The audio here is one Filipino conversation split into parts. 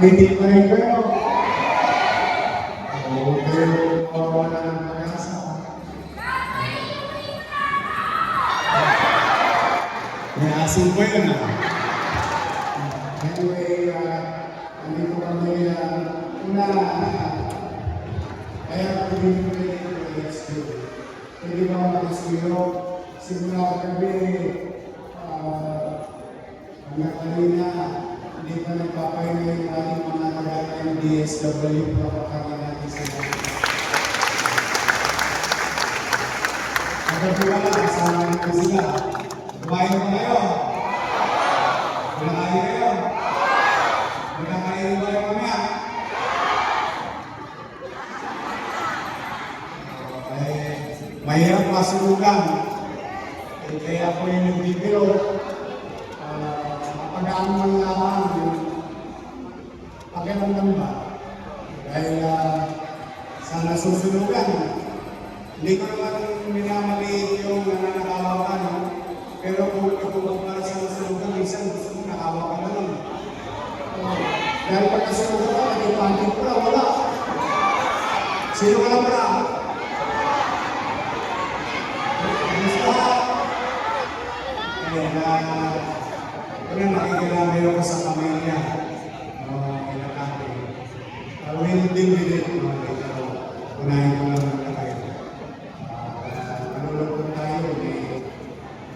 Nagtitig pa rin kayo. Oo, pero wala ng pag-asa. May asin ko yun Anyway, andito kami una, kaya pwede ko rin ito i-SQ. Pwede ba makasiro? Simula kami, hanggang kanina, hindi pa nagpapahinga yung ating mga nagalang DSW kapakanan natin sila. Kapag wala, kasama natin sila. Kumain mo kayo? Kumakain kayo? Magkakain mo kayo mamaya? Mahirap masulugan. Kaya ako yung nagbibiro. Mapagaan man lamang yung pakiramdam ba? Dahil sana susulugan. Hindi ko naman minamali yung nananakawa ka, no? Pero kung ito para sa susulugan, minsan gusto mo nakawa ka naman. Dahil pag nasulugan ka, nag-ipantin ko na, wala. Sino ka lang pala? Kaya nakikilamay ako sa pamilya. Pero hindi din mga ikaw. Unahin ko lang ng kayo. Manulog tayo, hindi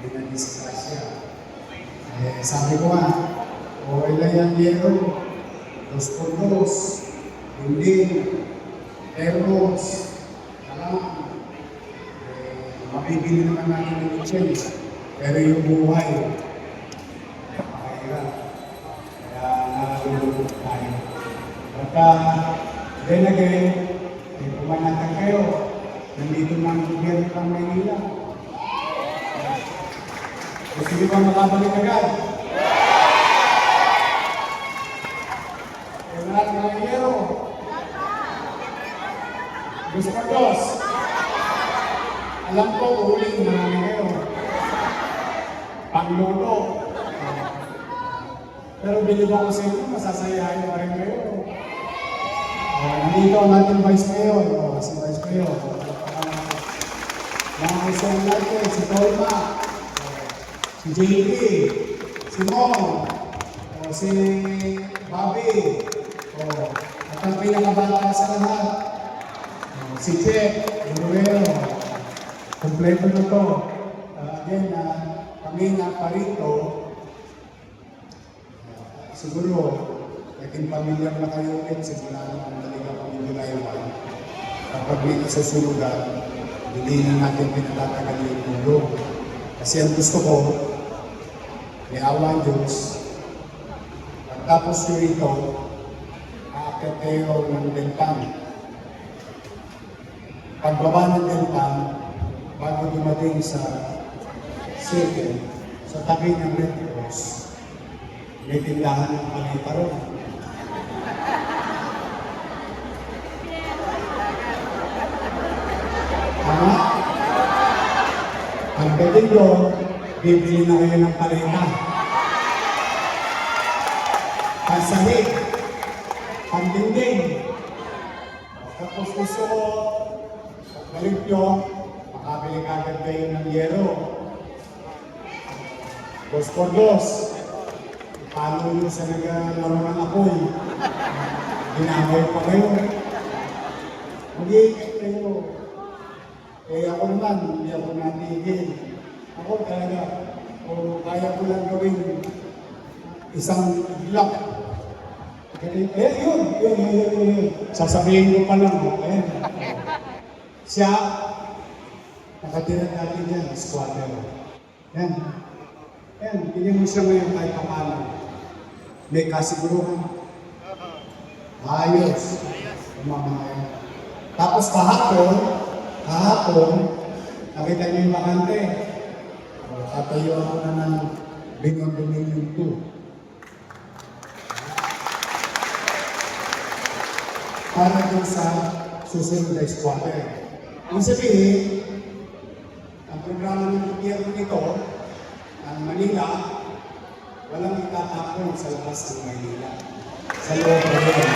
na-disgrasya. Sabi ko nga, okay lang yan yero, 2x2, hindi, termos, alam, mabibili naman natin ng kitchen. Pero yung buhay, napakahirap. Kaya nalulungkot tayo. At then again, pumanatag kayo. Nandito ng gobyerno ng Maynila. Gusto niyo ba makabalik agad? Kaya lahat ng Maynero. Gusto ko Diyos. Alam ko, uling marami kayo. Pangluto. Pero bilib ako sa inyo, masasayahin pa rin kayo. Nandito ang ating Vice Mayor. Si Vice Mayor. Mga isang natin, si Tolma, si JP, si Mon, si Bobby, at ang pinakabata sa lahat, si Che, Ruero. Kompleto na to. Again, kami na parito, siguro, naging pamilyar na kayo ulit, simula na kung talaga kami nilayawan. Kapag may nasusunugan, hindi na natin pinatatagal yung tulong. Kasi ang gusto ko, may awa ang Diyos. Pagtapos nyo rito, aakyat kayo ng Delpan. Pagbaba ng Delpan, bago dumating sa circle, sa tabi ng Red Cross, may tindahan ng palita ron. Tama? Pagdating doon, bibili na kayo ng palita. Pansahig, pandingding. Tapos gusto ko, pagbalik nyo, makabili kagad kayo ng yero. Dos por dos. Paano nyo sa naglalaro ng apoy? Ginamay pa kayo. Mag-iikit kayo. Eh ako naman, hindi ako natigil. Ako talaga, kaya ko lang gawin isang block. Yun. Sasabihin ko pa lang. Siya, nakatira natin dyan, squatter. Yan, bigyan mo siya ngayon kahit paano. May kasiguruhan. Ayos. Mamaya. Tapos kahapon, nakita niyo yung bakante. Tatayo ako na ng Bingon Dominion 2. Para dun sa susunod na squatter. Ang sabihin, ang programa ng gobyerno nito, ang Manila, walang itatapon sa labas ng Manila. sa loob ng yun.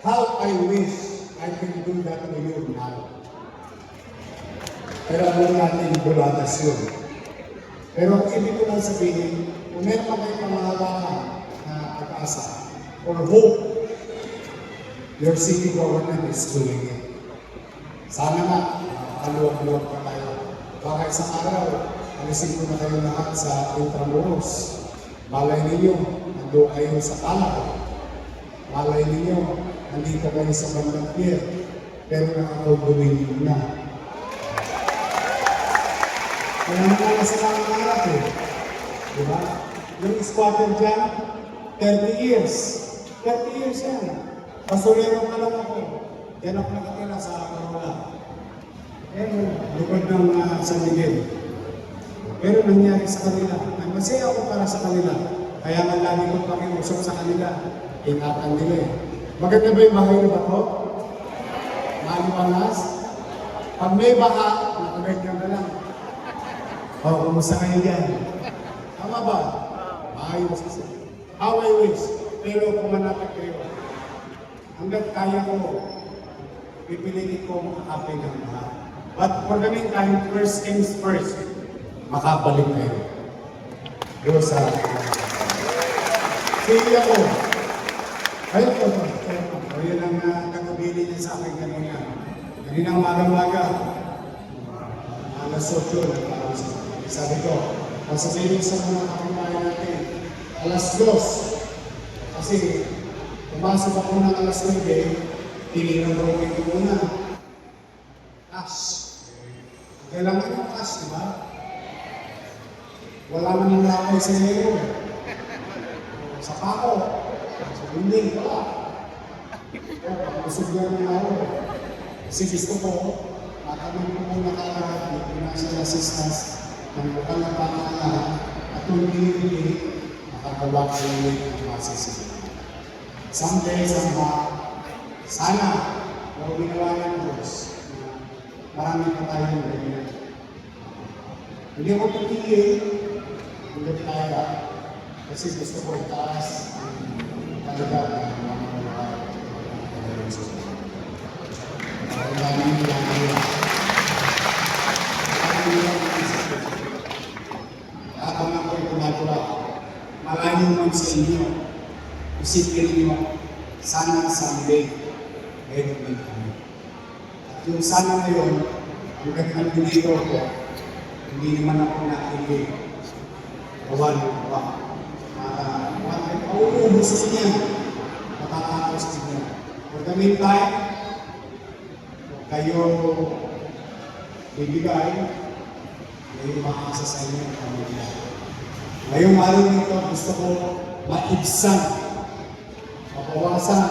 How I wish I can do that to you now. Pero alam natin, bulatas yun. Pero ibig ko lang sabihin, kung meron pa kayo pangalawakan na pag-asa or hope, your city government is doing it. Sana nga, aluwag-luwag pa tayo. Baka isang araw, alisin ko na kayo lahat sa Intramuros. Malay ninyo, nandun kayo sa Palaw. Malay ninyo, nandito kayo sa Bandang Pier. Pero nakakauduin na. Kaya naman sa mga harap eh. Diba? Yung squatter dyan, 30 years. 30 years yan. Pasurero ka lang ako. Yan ako nakatira sa Corolla. Likod ng San Miguel. Pero nangyari sa kanila. Masaya ako para sa kanila. Kaya nga lagi kong pakiusap sa kanila. Ingatan nila eh. Maganda ba yung bahay na ba ko? Maliwalas? Pag may baka, nakaganyan na lang. Kumusta kayo dyan? Tama ba? Ayos kasi. How I wish. Pero kung manapit kayo, hanggang kaya ko, pipiliin ko makakapin ng lahat. But for the meantime, first things first, makabalik kayo. Doon sa... Sige ako. Ayun ko. Ayun ang kakabili niya sa akin kanina. Kaninang maga-maga. Alas 8. Sabi ko, masasayin sa mga kapimayan natin, alas 2. Kasi, pumasok ako ng alas 9, tinirang broken ko muna. Cash. Kailangan ng cash, di ba? Wala naman na ako sa iyo. Sa pako. Sa building, wala. Gusto ko na ako. Kasi gusto ko, matamang ko muna kalahat, may financial assistance, ng bukal na pangalahan at kung hindi, makagawa kayo ng masisigaw. Someday, sana, kung ginawa ng Diyos, marami pa tayong ganyan. Hindi ako pipigil, hindi kaya, kasi gusto ko itaas ang talaga ng mga mga habang ako'y tumagawa, malayo man sa inyo, isipin ninyo, sana someday, meron din kami. At yung sana ngayon, ang gandang pinito ko, hindi naman ako nakilig. Bawal mo ba? Mauubos niya, matatapos niya. For the meantime, kayo bibigay, may umaasa sa inyo ang pamilya. Ngayong araw nito, gusto ko maibsan, mapawasan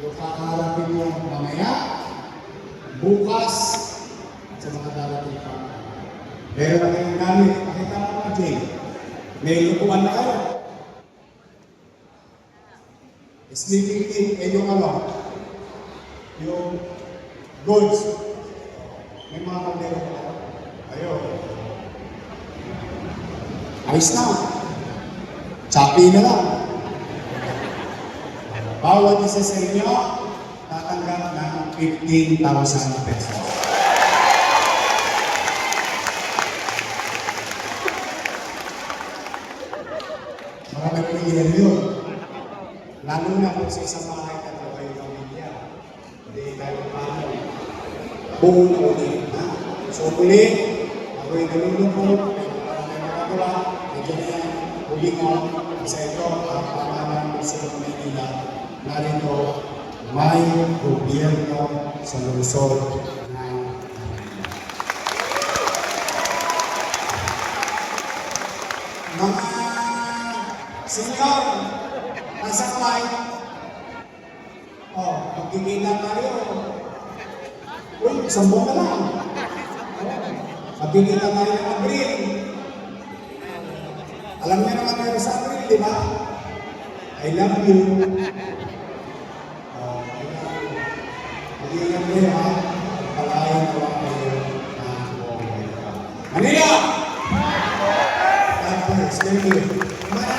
yung kakaharapin mo mamaya, bukas, at sa mga darating pa. Meron na kayong gamit, pakita mo na, Jay. May lukuan na kayo. Sleeping in, yung yung goods. May mga kaldero ko. Ayun. Ayos na. Chappy na lang. Bawat isa sa inyo, tatanggap ng 15,000 pesos. Marami po ilan yun. Lalo na kung sa isang bahay ka na kayo pamilya. Hindi tayo paano. Buong na ulit. So ulit, ako'y nalulungkot, may magagawa, medyo na yan, huli nga, isa ito, ang pangalan ng Silong Maynila, narito, may gobyerno sa lungsod ng mga senior, nasa kamay, magkikita tayo, uy, isang buwan na lang. Mabili na tayo ng Abril. Alam niyo naman tayo sa Abril, di ba? I love you. I love you. Mag-iingat kayo ha. Palayan ko kayo ng buong Manila! Alex, thank you. My